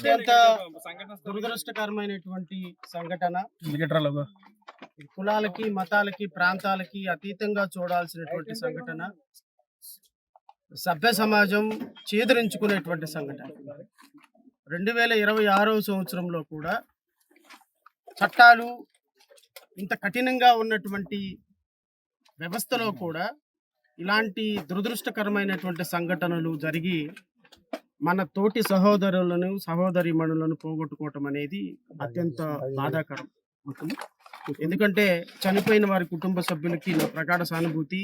అత్యంత దురదృష్టకరమైనటువంటి సంఘటన. కులాలకి, మతాలకి, ప్రాంతాలకి అతీతంగా చూడాల్సినటువంటి సంఘటన. సభ్య సమాజం చేదరించుకునేటువంటి సంఘటన. 2026వ సంవత్సరంలో కూడా చట్టాలు ఇంత కఠినంగా ఉన్నటువంటి వ్యవస్థలో కూడా ఇలాంటి దురదృష్టకరమైనటువంటి సంఘటనలు జరిగి మన తోటి సహోదరులను, సహోదరీమణులను పోగొట్టుకోవటం అనేది అత్యంత బాధాకరం. ఎందుకంటే చనిపోయిన వారి కుటుంబ సభ్యులకి నా ప్రగాఢ సానుభూతి,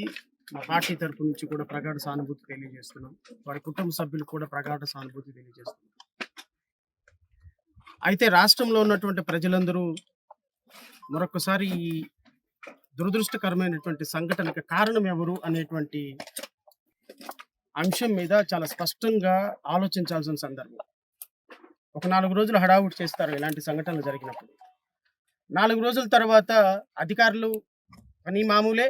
మా పార్టీ తరపు నుంచి కూడా ప్రగాఢ సానుభూతి తెలియజేస్తున్నాం. వారి కుటుంబ సభ్యులకు కూడా ప్రగాఢ సానుభూతి తెలియజేస్తున్నాం. అయితే రాష్ట్రంలో ఉన్నటువంటి ప్రజలందరూ మరొకసారి ఈ దురదృష్టకరమైనటువంటి సంఘటనకు కారణం ఎవరు అనేటువంటి అంశం మీద చాలా స్పష్టంగా ఆలోచించాల్సిన సందర్భం. ఒక 4 రోజులు హడావుడి చేస్తారు ఇలాంటి సంఘటనలు జరిగినప్పుడు. 4 రోజుల తర్వాత అధికారులు పని మామూలే,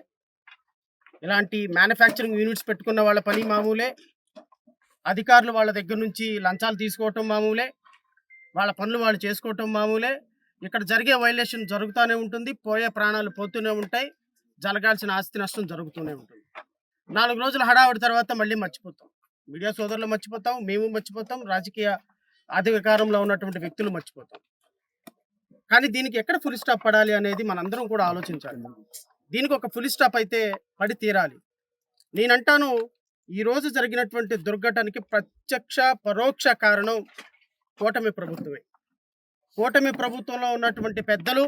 ఇలాంటి మ్యానుఫ్యాక్చరింగ్ యూనిట్స్ పెట్టుకున్న వాళ్ళ పని మామూలే, అధికారులు వాళ్ళ దగ్గర నుంచి లంచాలు తీసుకోవటం మామూలే, వాళ్ళ పనులు వాళ్ళు చేసుకోవటం మామూలే. ఇక్కడ జరిగే వైలేషన్ జరుగుతూనే ఉంటుంది, పోయే ప్రాణాలు పోతూనే ఉంటాయి, జరగాల్సిన ఆస్తి నష్టం జరుగుతూనే ఉంటుంది. 4 రోజుల హడావుడి తర్వాత మళ్ళీ మర్చిపోతాం. మీడియా సోదరులు మర్చిపోతాం, మేము మర్చిపోతాం, రాజకీయ అధికారంలో ఉన్నటువంటి వ్యక్తులు మర్చిపోతాం. కానీ దీనికి ఎక్కడ ఫుల్ స్టాప్ పడాలి అనేది మనందరం కూడా ఆలోచించాలి. దీనికి ఒక ఫుల్ స్టాప్ అయితే పడి తీరాలి. నేనంటాను, ఈరోజు జరిగినటువంటి దుర్ఘటనకి ప్రత్యక్ష పరోక్ష కారణం కూటమి ప్రభుత్వమే. కూటమి ప్రభుత్వంలో ఉన్నటువంటి పెద్దలు,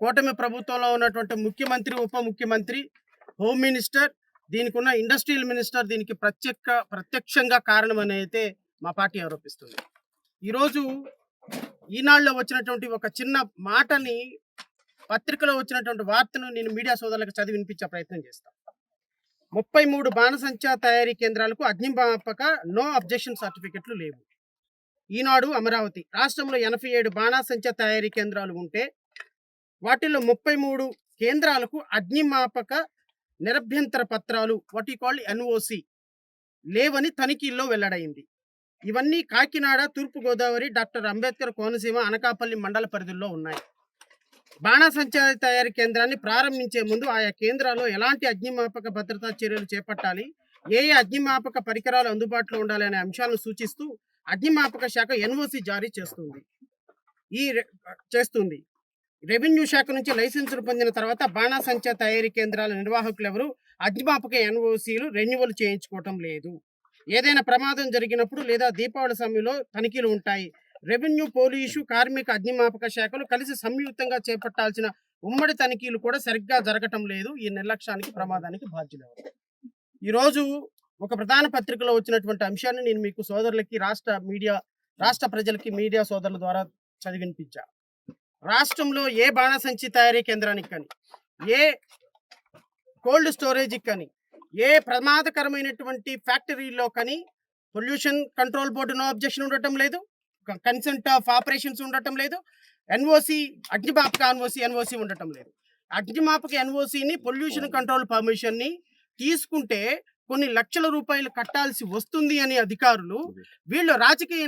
కూటమి ప్రభుత్వంలో ఉన్నటువంటి ముఖ్యమంత్రి, ఉప ముఖ్యమంత్రి, హోమ్ మినిస్టర్, దీనికి ఉన్న ఇండస్ట్రియల్ మినిస్టర్ దీనికి ప్రత్యక్షంగా కారణం అని అయితే మా పార్టీ ఆరోపిస్తుంది. ఈరోజు ఈనాడులో వచ్చినటువంటి ఒక చిన్న మాటని, పత్రికలో వచ్చినటువంటి వార్తను నేను మీడియా సోదరులకు చదివి వినిపించే ప్రయత్నం చేస్తాను. 33 బాణసంచా తయారీ కేంద్రాలకు అగ్నిమాపక నో అబ్జెక్షన్ సర్టిఫికెట్లు లేవు. ఈనాడు అమరావతి రాష్ట్రంలో 87 బాణాసంచా తయారీ కేంద్రాలు ఉంటే వాటిల్లో 33 కేంద్రాలకు అగ్నిమాపక నిరభ్యంతర పత్రాలు, వాట్ యు కాల్ ఎన్ఓసి, లేవని తనిఖీల్లో వెల్లడైంది. ఇవన్నీ కాకినాడ, తూర్పుగోదావరి, డాక్టర్ అంబేద్కర్ కోనసీమ, అనకాపల్లి మండల పరిధుల్లో ఉన్నాయి. బాణాసంచా తయారీ కేంద్రాన్ని ప్రారంభించే ముందు ఆయా కేంద్రాల్లో ఎలాంటి అగ్నిమాపక భద్రతా చర్యలు చేపట్టాలి, ఏ అగ్నిమాపక పరికరాలు అందుబాటులో ఉండాలి అనే అంశాలను సూచిస్తూ అగ్నిమాపక శాఖ ఎన్ఓసి జారీ చేస్తుంది. రెవెన్యూ శాఖ నుంచి లైసెన్సులు పొందిన తర్వాత బాణాసంచా తయారీ కేంద్రాల నిర్వాహకులు ఎవరు అగ్నిమాపక ఎన్ఓసీలు రెన్యువల్ చేయించుకోవటం లేదు. ఏదైనా ప్రమాదం జరిగినప్పుడు లేదా దీపావళి సమయంలో తనిఖీలు ఉంటాయి. రెవెన్యూ, పోలీసు, కార్మిక, అగ్నిమాపక శాఖలు కలిసి సంయుక్తంగా చేపట్టాల్సిన ఉమ్మడి తనిఖీలు కూడా సరిగ్గా జరగటం లేదు. ఈ నిర్లక్ష్యానికి, ప్రమాదానికి బాధ్యులు ఎవరు? ఈరోజు ఒక ప్రధాన పత్రికలో వచ్చినటువంటి అంశాన్ని నేను మీకు సోదరులకి, రాష్ట్ర ప్రజలకి మీడియా సోదరుల ద్వారా చదివినిపించా. రాష్ట్రంలో ఏ బాణసంచి తయారీ కేంద్రానికి కానీ, ఏ కోల్డ్ స్టోరేజ్కి కానీ, ఏ ప్రమాదకరమైనటువంటి ఫ్యాక్టరీలో కానీ pollution control board no objection ఉండటం లేదు, కన్సెంట్ ఆఫ్ ఆపరేషన్స్ ఉండటం లేదు, ఎన్ఓసి అగ్నిమాపక ఎన్ఓసి ఉండటం లేదు. అగ్నిమాపక ఎన్ఓసిని, పొల్యూషన్ కంట్రోల్ పర్మిషన్ని తీసుకుంటే కొన్ని లక్షల రూపాయలు కట్టాల్సి వస్తుంది అని అధికారులు, వీళ్ళు రాజకీయ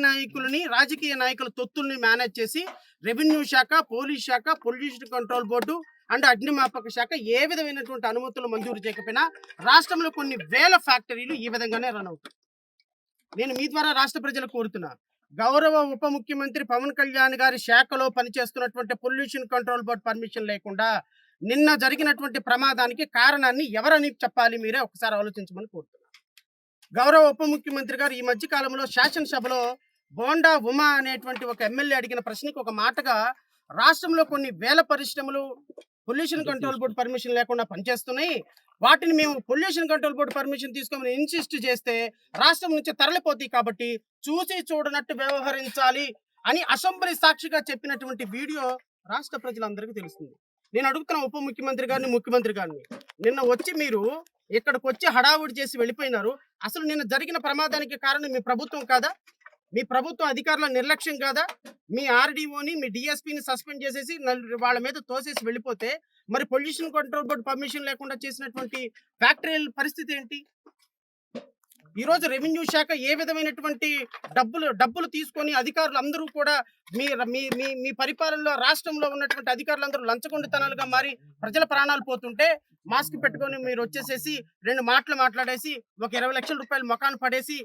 నాయకుల తొత్తుల్ని మేనేజ్ చేసి రెవెన్యూ శాఖ, పోలీస్ శాఖ, పొల్యూషన్ కంట్రోల్ బోర్డు అండ్ అగ్నిమాపక శాఖ ఏ విధమైనటువంటి అనుమతులు మంజూరు చేయకపోయినా రాష్ట్రంలో కొన్ని వేల ఫ్యాక్టరీలు ఈ విధంగానే రన్ అవుతాయి. నేను మీ ద్వారా రాష్ట్ర ప్రజలు కోరుతున్నా, గౌరవ ఉప ముఖ్యమంత్రి పవన్ కళ్యాణ్ గారి శాఖలో పనిచేస్తున్నటువంటి పొల్యూషన్ కంట్రోల్ బోర్డు పర్మిషన్ లేకుండా నిన్న జరిగినటువంటి ప్రమాదానికి కారణాన్ని ఎవరని చెప్పాలి, మీరే ఒకసారి ఆలోచించమని కోరుతున్నా. గౌరవ ఉప ముఖ్యమంత్రి గారు ఈ మధ్య కాలంలో శాసనసభలో బోండా ఉమా అనేటువంటి ఒక ఎమ్మెల్యే అడిగిన ప్రశ్నకి ఒక మాటగా, రాష్ట్రంలో కొన్ని వేల పరిశ్రమలు పొల్యూషన్ కంట్రోల్ బోర్డు పర్మిషన్ లేకుండా పనిచేస్తున్నాయి, వాటిని మేము పొల్యూషన్ కంట్రోల్ బోర్డు పర్మిషన్ తీసుకోమని ఇన్సిస్ట్ చేస్తే రాష్ట్రం నుంచి తరలిపోతాయి, కాబట్టి చూసి చూడనట్టు వ్యవహరించాలి అని అసెంబ్లీ సాక్షిగా చెప్పినటువంటి వీడియో రాష్ట్ర ప్రజలందరికీ తెలుస్తుంది. నేను అడుగుతున్న ఉప ముఖ్యమంత్రి గారిని, ముఖ్యమంత్రి గారిని, నిన్న వచ్చి మీరు ఇక్కడికి వచ్చి హడావుడి చేసి వెళ్ళిపోయినారు. అసలు నిన్న జరిగిన ప్రమాదానికి కారణం మీ ప్రభుత్వం కాదా? మీ ప్రభుత్వ అధికారుల నిర్లక్ష్యం కాదా? మీ ఆర్డీఓని, మీ డిఎస్పీని సస్పెండ్ చేసేసి వాళ్ళ మీద తోసేసి వెళ్ళిపోతే మరి పొల్యూషన్ కంట్రోల్ బోర్డు పర్మిషన్ లేకుండా చేసినటువంటి ఫ్యాక్టరీల పరిస్థితి ఏంటి? ఈరోజు రెవెన్యూ శాఖ ఏ విధమైనటువంటి డబ్బులు తీసుకొని అధికారులు అందరూ కూడా మీ మీ మీ మీ పరిపాలనలో రాష్ట్రంలో ఉన్నటువంటి అధికారులందరూ లంచగొండితనాలుగా మారి ప్రజల ప్రాణాలు పోతుంటే మాస్క్ పెట్టుకొని మీరు వచ్చేసేసి 2 మాటలు మాట్లాడేసి ఒక 20 లక్షల రూపాయలు మొఖాన పడేసి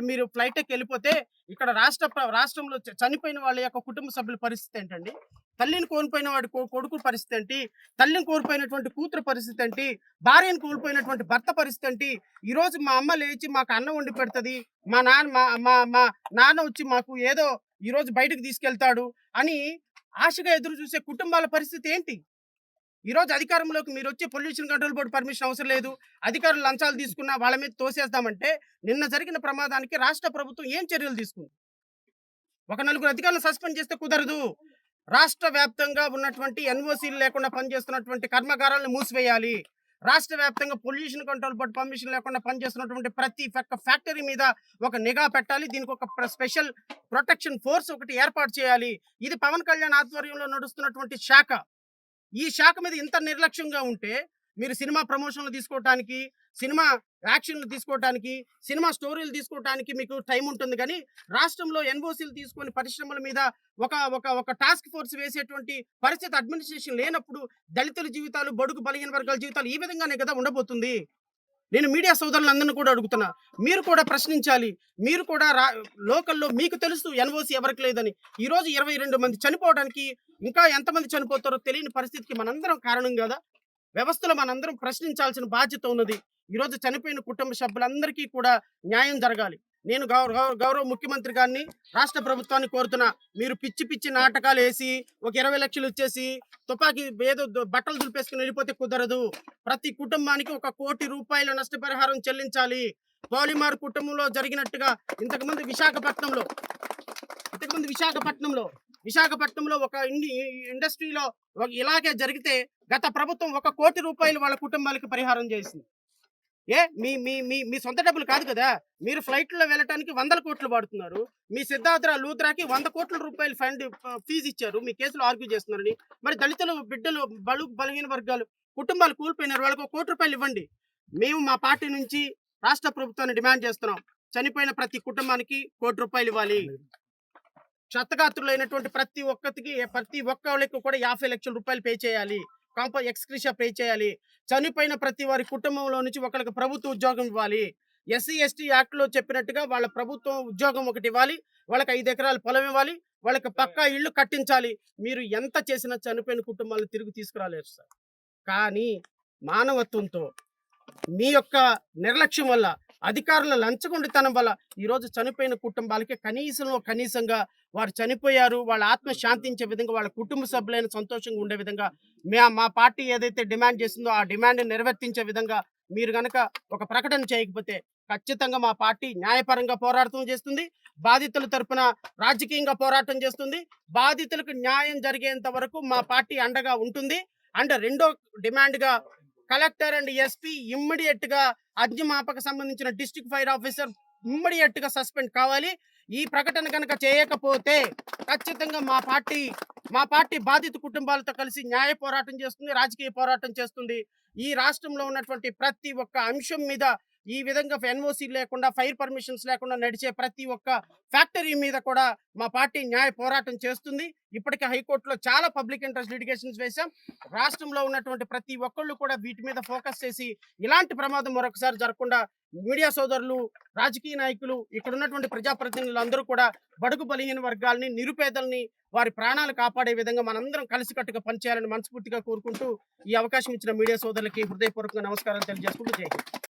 మీరు ఫ్లైట్ ఎక్కి వెళ్ళిపోతే ఇక్కడ రాష్ట్రంలో చనిపోయిన వాళ్ళ యొక్క కుటుంబ సభ్యుల పరిస్థితి ఏంటండి? తల్లిని కోల్పోయిన వాడి కొడుకు పరిస్థితి ఏంటి? తల్లిని కోల్పోయినటువంటి కూతురు పరిస్థితి ఏంటి? భార్యను కోల్పోయినటువంటి భర్త పరిస్థితి ఏంటి? ఈరోజు మా అమ్మ లేచి మాకు అన్నం వండి పెడుతుంది, మా నాన్న మా మా మా నాన్న వచ్చి మాకు ఏదో ఈరోజు బయటకు తీసుకెళ్తాడు అని ఆశగా ఎదురు చూసే కుటుంబాల పరిస్థితి ఏంటి? ఈరోజు అధికారంలోకి మీరు వచ్చి పొల్యూషన్ కంట్రోల్ బోర్డు పర్మిషన్ అవసరం లేదు, అధికారులు లంచాలు తీసుకున్నా వాళ్ళ మీద తోసేస్తామంటే నిన్న జరిగిన ప్రమాదానికి రాష్ట్ర ప్రభుత్వం ఏం చర్యలు తీసుకుంది? ఒక 4 అధికారులను సస్పెండ్ చేస్తే కుదరదు. రాష్ట్ర వ్యాప్తంగా ఉన్నటువంటి ఎన్ఓసీలు లేకుండా పనిచేస్తున్నటువంటి కర్మాగారాలను మూసివేయాలి. రాష్ట్ర వ్యాప్తంగా పొల్యూషన్ కంట్రోల్ బోర్డు పర్మిషన్ లేకుండా పనిచేస్తున్నటువంటి ప్రతి ఫ్యాక్టరీ మీద ఒక నిఘా పెట్టాలి. దీనికి ఒక స్పెషల్ ప్రొటెక్షన్ ఫోర్స్ ఒకటి ఏర్పాటు చేయాలి. ఇది పవన్ కళ్యాణ్ ఆధ్వర్యంలో నడుస్తున్నటువంటి శాఖ. ఈ శాఖ మీద ఇంత నిర్లక్ష్యంగా ఉంటే మీరు సినిమా ప్రమోషన్లు తీసుకోవటానికి, సినిమా యాక్షన్లు తీసుకోవటానికి, సినిమా స్టోరీలు తీసుకోవటానికి మీకు టైం ఉంటుంది. కానీ రాష్ట్రంలో ఎన్ఓసీలు తీసుకొని పరిశ్రమల మీద ఒక ఒక ఒక టాస్క్ ఫోర్స్ వేసేటువంటి పరిస్థితి అడ్మినిస్ట్రేషన్ లేనప్పుడు దళితుల జీవితాలు, బడుగు బలహీన వర్గాల జీవితాలు ఈ విధంగానే కదా ఉండబోతుంది. నేను మీడియా సోదరులందరినీ కూడా అడుగుతున్నా, మీరు కూడా ప్రశ్నించాలి. మీరు కూడా లోకల్లో మీకు తెలుసు ఎన్ఓసీ ఎవరికి లేదని. ఈరోజు 22 మంది చనిపోవడానికి ఇంకా ఎంతమంది చనిపోతారో తెలియని పరిస్థితికి మనందరం కారణం కదా. వ్యవస్థలో మనందరం ప్రశ్నించాల్సిన బాధ్యత ఉన్నది. ఈరోజు చనిపోయిన కుటుంబ సభ్యులందరికీ కూడా న్యాయం జరగాలి. నేను గౌరవ ముఖ్యమంత్రి గారిని, రాష్ట్ర ప్రభుత్వాన్ని కోరుతున్నా, మీరు పిచ్చి నాటకాలు వేసి ఒక 20 లక్షలు ఇచ్చేసి తుపాకీ ఏదో బట్టలు దులిపేసుకుని వెళ్ళిపోతే కుదరదు. ప్రతి కుటుంబానికి 1 కోటి రూపాయల నష్టపరిహారం చెల్లించాలి. పాలిమార్ కుటుంబంలో జరిగినట్టుగా ఇంతకుముందు విశాఖపట్నంలో ఒక ఇండస్ట్రీలో ఇలాగే జరిగితే గత ప్రభుత్వం 1 కోటి రూపాయలు వాళ్ళ కుటుంబాలకు పరిహారం చేసింది. మీ మీ మీ మీ సొంత డబ్బులు కాదు కదా. మీరు ఫ్లైట్లో వెళ్ళటానికి 100 కోట్లు వాడుతున్నారు. మీ సిద్ధార్థ లూత్రాకి 100 కోట్ల రూపాయలు ఫీజు ఇచ్చారు. మీ కేసులు ఆర్గ్యూ చేస్తున్నారని. మరి దళితులు, బిడ్డలు, బలహీన వర్గాలు కుటుంబాలు కూలిపోయినారు, వాళ్ళకి 1 కోటి రూపాయలు ఇవ్వండి. మేము మా పార్టీ నుంచి రాష్ట్ర ప్రభుత్వాన్ని డిమాండ్ చేస్తున్నాం. చనిపోయిన ప్రతి కుటుంబానికి 1 కోటి రూపాయలు ఇవ్వాలి. క్షతగాత్రులైనటువంటి ప్రతి ఒక్కళ్ళకి కూడా 50 లక్షల రూపాయలు పే చేయాలి. ఎక్స్‌గ్రేషియా పే చేయాలి. చనిపోయిన ప్రతి వారి కుటుంబంలో నుంచి ఒకరికి ప్రభుత్వ ఉద్యోగం ఇవ్వాలి. ఎస్సీ ఎస్టీ యాక్ట్లో చెప్పినట్టుగా వాళ్ళ ప్రభుత్వం ఉద్యోగం ఒకటి ఇవ్వాలి. వాళ్ళకి 5 ఎకరాల పొలం ఇవ్వాలి. వాళ్ళకి పక్కా ఇళ్ళు కట్టించాలి. మీరు ఎంత చేసినా చనిపోయిన కుటుంబాలను తిరిగి తీసుకురాలేరు సార్. కానీ మానవత్వంతో మీ యొక్క నిర్లక్ష్యం వల్ల, అధికారుల లంచగొండితనం వల్ల ఈరోజు చనిపోయిన కుటుంబాలకి కనీసంగా వారు చనిపోయారు, వాళ్ళ ఆత్మ శాంతించే విధంగా, వాళ్ళ కుటుంబ సభ్యులైన సంతోషంగా ఉండే విధంగా మా పార్టీ ఏదైతే డిమాండ్ చేస్తుందో ఆ డిమాండ్ని నిర్వర్తించే విధంగా మీరు గనక ఒక ప్రకటన చేయకపోతే ఖచ్చితంగా మా పార్టీ న్యాయపరంగా పోరాటం చేస్తుంది. బాధితుల తరపున రాజకీయంగా పోరాటం చేస్తుంది. బాధితులకు న్యాయం జరిగేంత వరకు మా పార్టీ అండగా ఉంటుంది. అండ్ రెండో డిమాండ్గా కలెక్టర్ అండ్ ఎస్పీ ఇమ్మీడియట్ గా అగ్నిమాపక సంబంధించిన డిస్ట్రిక్ట్ ఫైర్ ఆఫీసర్ ఇమ్మీడియట్ గా సస్పెండ్ కావాలి. ఈ ప్రకటన కనుక చేయకపోతే ఖచ్చితంగా మా పార్టీ బాధిత కుటుంబాలతో కలిసి న్యాయ పోరాటం చేస్తుంది, రాజకీయ పోరాటం చేస్తుంది. ఈ రాష్ట్రంలో ఉన్నటువంటి ప్రతి ఒక్క అంశం మీద ఈ విధంగా ఎన్ఓసీ లేకుండా, ఫైర్ పర్మిషన్స్ లేకుండా నడిచే ప్రతి ఒక్క ఫ్యాక్టరీ మీద కూడా మా పార్టీ న్యాయ పోరాటం చేస్తుంది. ఇప్పటికే హైకోర్టులో చాలా పబ్లిక్ ఇంట్రెస్ట్ లిటిగేషన్స్ వేశాం. రాష్ట్రంలో ఉన్నటువంటి ప్రతి ఒక్కళ్ళు కూడా వీటి మీద ఫోకస్ చేసి ఇలాంటి ప్రమాదం మరొకసారి జరగకుండా మీడియా సోదరులు, రాజకీయ నాయకులు, ఇక్కడ ఉన్నటువంటి ప్రజాప్రతినిధులు అందరూ కూడా బడుగు బలహీన వర్గాల్ని, నిరుపేదల్ని, వారి ప్రాణాలు కాపాడే విధంగా మనందరం కలిసికట్టుగా పనిచేయాలని మనస్ఫూర్తిగా కోరుకుంటూ ఈ అవకాశం ఇచ్చిన మీడియా సోదరులకి హృదయపూర్వకంగా నమస్కారాలు తెలియజేసుకుంటూ జై హింద్.